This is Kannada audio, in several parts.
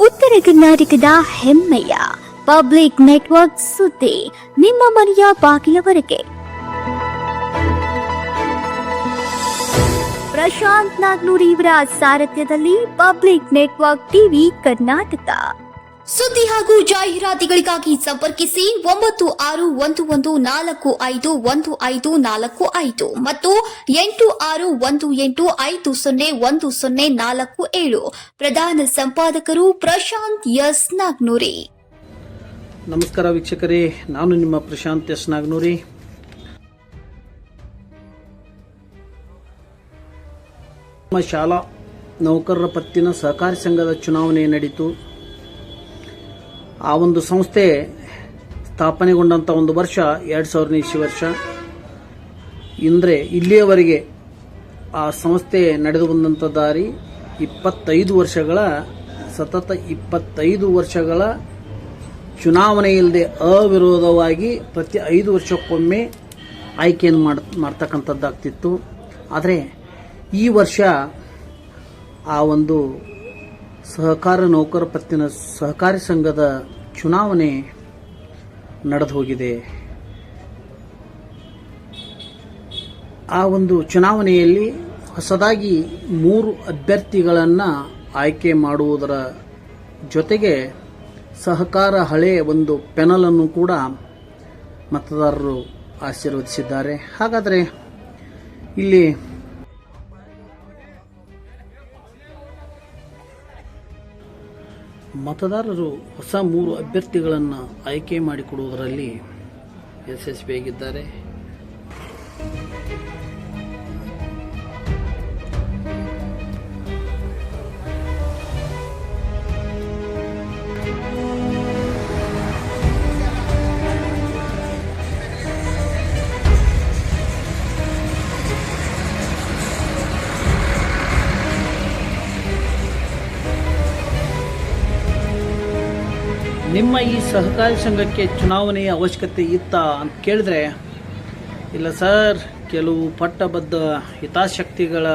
ಉತ್ತರ ಕರ್ನಾಟಕದ ಹೆಮ್ಮೆಯ ಪಬ್ಲಿಕ್ ನೆಟ್ವರ್ಕ್ ಸುದ್ದಿ ನಿಮ್ಮ ಮನೆಯ ಬಾಗಿಲವರೆಗೆ. ಪ್ರಶಾಂತ್ ನಾಗ್ನೂರ್ ಇವರ ಸಾರಥ್ಯದಲ್ಲಿ ಪಬ್ಲಿಕ್ ನೆಟ್ವರ್ಕ್ ಟಿವಿ ಕರ್ನಾಟಕ. ಸುದ್ದಿ ಹಾಗೂ ಜಾಹೀರಾತುಗಳಿಗಾಗಿ ಸಂಪರ್ಕಿಸಿ 9611451545 ಮತ್ತು 8618501047. ಪ್ರಧಾನ ಸಂಪಾದಕರು ಪ್ರಶಾಂತ್ ಎಸ್ ನಾಗ್ನೂರಿ. ನಮಸ್ಕಾರ ವೀಕ್ಷಕರೇ, ನಾನು ನಿಮ್ಮ ಪ್ರಶಾಂತ್ ಎಸ್ ನಾಗ್ನೂರಿ. ನಮ್ಮ ಶಾಲಾ ನೌಕರರ ಪತ್ತಿನ ಸಹಕಾರಿ ಸಂಘದ ಚುನಾವಣೆ ನಡೆಯಿತು. ಆ ಒಂದು ಸಂಸ್ಥೆ ಸ್ಥಾಪನೆಗೊಂಡಂಥ ಒಂದು ವರ್ಷ 2000 ವರ್ಷ. ಇಲ್ಲಿಯವರೆಗೆ ಆ ಸಂಸ್ಥೆ ನಡೆದು ಬಂದಂಥ ದಾರಿ 25 ವರ್ಷಗಳ ಸತತ 25 ವರ್ಷಗಳ ಚುನಾವಣೆ ಇಲ್ಲದೆ ಅವಿರೋಧವಾಗಿ ಪ್ರತಿ 5 ವರ್ಷಕ್ಕೊಮ್ಮೆ ಆಯ್ಕೆಯನ್ನು ಮಾಡ್ತಕ್ಕಂಥದ್ದಾಗ್ತಿತ್ತು. ಆದರೆ ಈ ವರ್ಷ ಆ ಒಂದು ಸಹಕಾರ ನೌಕರ ಪತ್ತಿನ ಸಹಕಾರಿ ಸಂಘದ ಚುನಾವಣೆ ನಡೆದು ಹೋಗಿದೆ. ಆ ಒಂದು ಚುನಾವಣೆಯಲ್ಲಿ ಹೊಸದಾಗಿ 3 ಅಭ್ಯರ್ಥಿಗಳನ್ನು ಆಯ್ಕೆ ಮಾಡುವುದರ ಜೊತೆಗೆ ಸಹಕಾರ ಹಳೆಯ ಒಂದು ಪೆನಲ್ ಅನ್ನು ಕೂಡ ಮತದಾರರು ಆಶೀರ್ವದಿಸಿದ್ದಾರೆ. ಹಾಗಾದರೆ ಇಲ್ಲಿ ಮತದಾರರು ಹೊಸ 3 ಅಭ್ಯರ್ಥಿಗಳನ್ನು ಆಯ್ಕೆ ಮಾಡಿಕೊಡುವುದರಲ್ಲಿ ಯಶಸ್ವಿಯಾಗಿದ್ದಾರೆ. ನಿಮ್ಮ ಈ ಸಹಕಾರಿ ಸಂಘಕ್ಕೆ ಚುನಾವಣೆಯ ಅವಶ್ಯಕತೆ ಇತ್ತಾ ಅಂತ ಕೇಳಿದ್ರೆ, ಇಲ್ಲ ಸರ್, ಕೆಲವು ಪಟ್ಟಬದ್ಧ ಹಿತಾಸಕ್ತಿಗಳ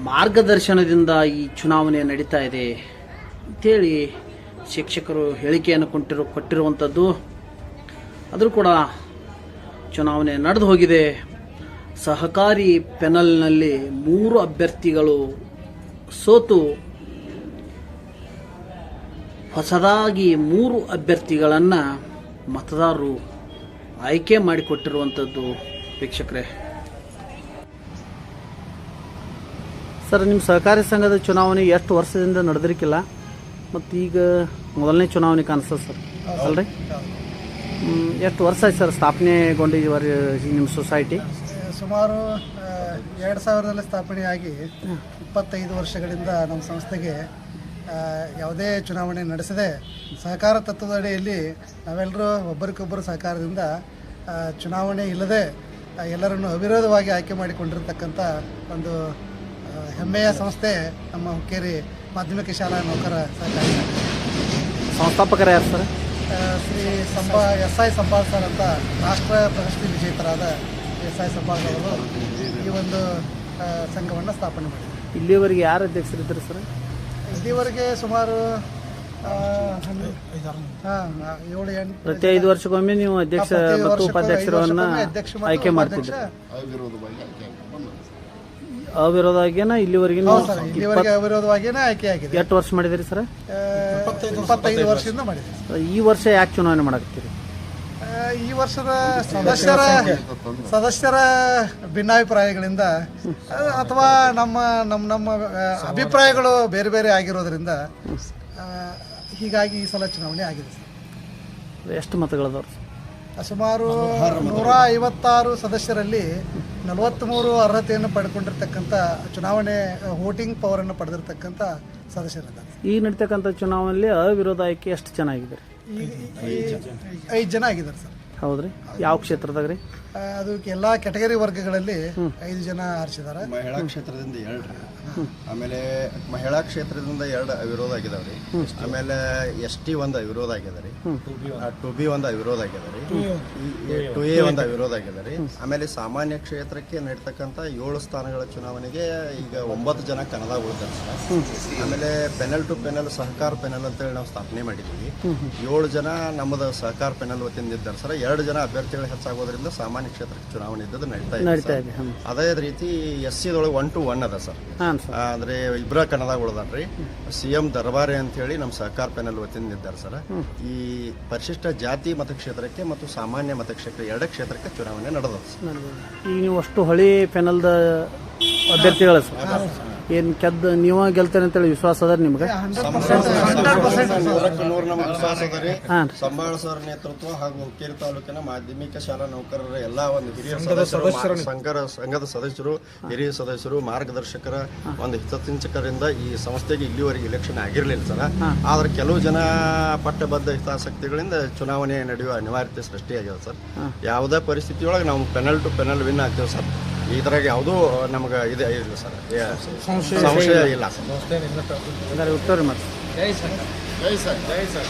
ಮಾರ್ಗದರ್ಶನದಿಂದ ಈ ಚುನಾವಣೆ ನಡೀತಾ ಇದೆ ಅಂಥೇಳಿ ಶಿಕ್ಷಕರು ಹೇಳಿಕೆಯನ್ನು ಕೊಟ್ಟಿರುವಂಥದ್ದು. ಆದರೂ ಕೂಡ ಚುನಾವಣೆ ನಡೆದು ಹೋಗಿದೆ. ಸಹಕಾರಿ ಪೆನಲ್ನಲ್ಲಿ 3 ಅಭ್ಯರ್ಥಿಗಳು ಸೋತು ಹೊಸದಾಗಿ 3 ಅಭ್ಯರ್ಥಿಗಳನ್ನು ಮತದಾರರು ಆಯ್ಕೆ ಮಾಡಿಕೊಟ್ಟಿರುವಂಥದ್ದು. ವೀಕ್ಷಕರೇ, ಸರ್, ನಿಮ್ಮ ಸಹಕಾರಿ ಸಂಘದ ಚುನಾವಣೆ ಎಷ್ಟು ವರ್ಷದಿಂದ ನಡೆದಿರಕ್ಕಿಲ್ಲ, ಮತ್ತು ಈಗ ಮೊದಲನೇ ಚುನಾವಣೆ ಕಾಣಿಸ್ತದೆ ಸರ್, ಅಲ್ರಿ? ಎಷ್ಟು ವರ್ಷ ಆಯ್ತು ಸರ್ ಸ್ಥಾಪನೆಗೊಂಡಿದ್ದೀವಿ ನಿಮ್ಮ ಸೊಸೈಟಿ? ಸುಮಾರು 2000ರಲ್ಲಿ ಸ್ಥಾಪನೆಯಾಗಿ 25 ವರ್ಷಗಳಿಂದ ನಮ್ಮ ಸಂಸ್ಥೆಗೆ ಯಾವುದೇ ಚುನಾವಣೆ ನಡೆಸದೆ ಸಹಕಾರ ತತ್ವದ ಅಡಿಯಲ್ಲಿ ನಾವೆಲ್ಲರೂ ಒಬ್ಬರಿಗೊಬ್ಬರು ಸಹಕಾರದಿಂದ ಚುನಾವಣೆ ಇಲ್ಲದೆ ಎಲ್ಲರನ್ನು ಅವಿರೋಧವಾಗಿ ಆಯ್ಕೆ ಮಾಡಿಕೊಂಡಿರತಕ್ಕಂಥ ಒಂದು ಹೆಮ್ಮೆಯ ಸಂಸ್ಥೆ ನಮ್ಮ ಹುಕ್ಕೇರಿ ಮಾಧ್ಯಮಿಕ ಶಾಲಾ ನೌಕರ ಸಹಕಾರಿ. ಸಂಸ್ಥಾಪಕರು ಯಾರು ಸರ್? ಶ್ರೀ ಎಸ್.ಐ. ಸಂಪಾದ್ ಸರ್ ಅಂತ ರಾಷ್ಟ್ರ ಪ್ರಶಸ್ತಿ ವಿಜೇತರಾದ ಎಸ್.ಐ. ಸಂಪಾದ್ ಅವರು ಈ ಒಂದು ಸಂಘವನ್ನು ಸ್ಥಾಪನೆ ಮಾಡಿದ್ದಾರೆ. ಇಲ್ಲಿವರೆಗೆ ಯಾರು ಅಧ್ಯಕ್ಷರಿದ್ದರು ಸರ್? ಇಲ್ಲಿವರೆಗೆ ಸುಮಾರು 7-8 ಪ್ರತಿ 5 ವರ್ಷಕ್ಕೊಮ್ಮೆ ನೀವು ಅಧ್ಯಕ್ಷ ಮತ್ತು ಉಪಾಧ್ಯಕ್ಷರನ್ನ ಆಯ್ಕೆ ಮಾಡ್ತಿದ್ದೀರಿ. ಅವಿರೋಧವಾಗಿನ ಇಲ್ಲಿವರೆಗೆ ಅವಿರೋಧವಾಗಿಯೇ ಆಯ್ಕೆ ಆಗಿದೆ. ಎಷ್ಟು ವರ್ಷ ಮಾಡಿದಿರಿ ಸರ್? 25 ವರ್ಷದಿಂದ ಮಾಡಿದ್ದೀವಿ. ಈ ವರ್ಷ ಯಾಕೆ ಚುನಾವಣೆ ಮಾಡಕತ್ತೀರಿ? ಈ ವರ್ಷದ ಸದಸ್ಯರ ಭಿನ್ನಾಭಿಪ್ರಾಯಗಳಿಂದ ಅಥವಾ ನಮ್ಮ ಅಭಿಪ್ರಾಯಗಳು ಬೇರೆ ಬೇರೆ ಆಗಿರೋದ್ರಿಂದ ಹೀಗಾಗಿ ಈ ಸಲ ಚುನಾವಣೆ ಆಗಿದೆ ಸರ್. ಎಷ್ಟು ಮತಗಳದವ್ರು? ಸುಮಾರು 156 ಸದಸ್ಯರಲ್ಲಿ 43 ಅರ್ಹತೆಯನ್ನು ಪಡ್ಕೊಂಡಿರ್ತಕ್ಕಂಥ ಚುನಾವಣೆ ವೋಟಿಂಗ್ ಪವರನ್ನು ಪಡೆದಿರ್ತಕ್ಕಂಥ ಸದಸ್ಯರಿದ್ದಾರೆ. ಈಗ ನಡೀತಕ್ಕಂಥ ಚುನಾವಣೆಯಲ್ಲಿ ಅವಿರೋಧ ಆಯ್ಕೆ ಎಷ್ಟು ಚೆನ್ನಾಗಿದೆ? 5 ಜನ ಆಗಿದ್ದಾರೆ ಸರ್. ಹೌದ್ರಿ? ಯಾವ ಕ್ಷೇತ್ರದಾಗ ರೀ? ಅದಕ್ಕೆ ಎಲ್ಲ ಕೆಟಗರಿ ವರ್ಗಗಳಲ್ಲಿ 5 ಜನ ಆರಿಸಿದ್ದಾರೆ. ಮಹಿಳಾ ಕ್ಷೇತ್ರದಿಂದ 2 ಆಮೇಲೆ ಮಹಿಳಾ ಕ್ಷೇತ್ರದಿಂದ 2 ಅವಿರೋಧ ಆಗಿದಾವ್ರಿ. ಆಮೇಲೆ ST 1 ಅವಿರೋಧ ಆಗ್ಯದ ರೀ. 2B 1 ಅವಿರೋಧ ಆಗ್ಯದ ರೀ. 2A 1 ಅವಿರೋಧ ಆಗ್ಯದ ರೀ. ಆಮೇಲೆ ಸಾಮಾನ್ಯ ಕ್ಷೇತ್ರಕ್ಕೆ ನಡೀತಕ್ಕಂಥ 7 ಸ್ಥಾನಗಳ ಚುನಾವಣೆಗೆ ಈಗ 9 ಜನ ಕನ್ನಡ ಉಳಿದಾರೆ ಸರ್. ಆಮೇಲೆ ಪೆನಲ್ ಟು ಪೆನಲ್ ಸಹಕಾರ ಪೆನಲ್ ಅಂತೇಳಿ ನಾವು ಸ್ಥಾಪನೆ ಮಾಡಿದ್ದೀವಿ. 7 ಜನ ನಮ್ಮದು ಸಹಕಾರ ಪೆನಲ್ ವತಿಯಿಂದ ಇದ್ದಾರೆ ಸರ್. 2 ಜನ ಅಭ್ಯರ್ಥಿಗಳು ಹೆಚ್ಚಾಗೋದ್ರಿಂದ ಸಾಮಾನ್ಯ ಕ್ಷೇತ್ರಕ್ಕೆ ಚುನಾವಣೆ ಇದ್ದದ್ದು ನಡೀತಾ ಇದೆ. ಅದೇ ರೀತಿ SC ದೊಳಗೆ 1 to 1 ಅದ ಸರ್. ಅಂದ್ರೆ ಇಬ್ಬರ ಕನ್ನಡ ಉಳಿದಾರ್ರಿ. CM ದರ್ಬಾರಿ ಅಂತ ಹೇಳಿ ನಮ್ಮ ಸಹಕಾರ ಪೆನಲ್ ವತಿಯಿಂದ ಇದ್ದಾರೆ ಸರ್. ಈ ಪರಿಶಿಷ್ಟ ಜಾತಿ ಮತಕ್ಷೇತ್ರಕ್ಕೆ ಮತ್ತು ಸಾಮಾನ್ಯ ಮತಕ್ಷೇತ್ರ 2 ಕ್ಷೇತ್ರಕ್ಕೆ ಚುನಾವಣೆ ನಡೆದ. ಈಗ ನೀವು ಅಷ್ಟು ಹಳಿ ಪೆನಲ್ದ ಅಭ್ಯರ್ಥಿಗಳ ಏನು ನೀವ ಗೆಲ್ತೇನೆ ಅಂತೇಳಿ ವಿಶ್ವಾಸ ಅದ ನಿಮ್ಗೆ? 100% ನಮ್ಗೆ ವಿಶ್ವಾಸ ಅದ ರೀ. ಸಂಬಾಳ ಸರ್ ನೇತೃತ್ವ ಹಾಗೂ ಹುಕ್ಕೇರಿ ತಾಲೂಕಿನ ಮಾಧ್ಯಮಿಕ ಶಾಲಾ ನೌಕರರ ಎಲ್ಲ ಒಂದು ಹಿರಿಯ ಸದಸ್ಯರು, ಸಂಘದ ಸದಸ್ಯರು, ಹಿರಿಯ ಸದಸ್ಯರು, ಮಾರ್ಗದರ್ಶಕರ ಒಂದು ಹಿತಚಿಂತಕರಿಂದ ಈ ಸಂಸ್ಥೆಗೆ ಇಲ್ಲಿವರೆಗೆ ಇಲೆಕ್ಷನ್ ಆಗಿರಲಿಲ್ಲ ಸರ್. ಆದ್ರೆ ಕೆಲವು ಜನ ಪಟ್ಟಬದ್ಧ ಹಿತಾಸಕ್ತಿಗಳಿಂದ ಚುನಾವಣೆ ನಡೆಯುವ ಅನಿವಾರ್ಯತೆ ಸೃಷ್ಟಿಯಾಗಿದೆ ಸರ್. ಯಾವುದೇ ಪರಿಸ್ಥಿತಿಯೊಳಗೆ ನಾವು ಪೆನಲ್ ಟು ಪೆನಲ್ ವಿನ್ ಆಗ್ತೇವೆ ಸರ್. ಇದ್ರಾಗ ಯಾವುದೂ ನಮ್ಗೆ ಇದೆ ಇಲ್ಲ ಸರ್, ಸಂಶಯ ಇಲ್ಲ ಸರ್. ಉತ್ತರ ಮತ್ತೆ ಜೈ ಸರ್.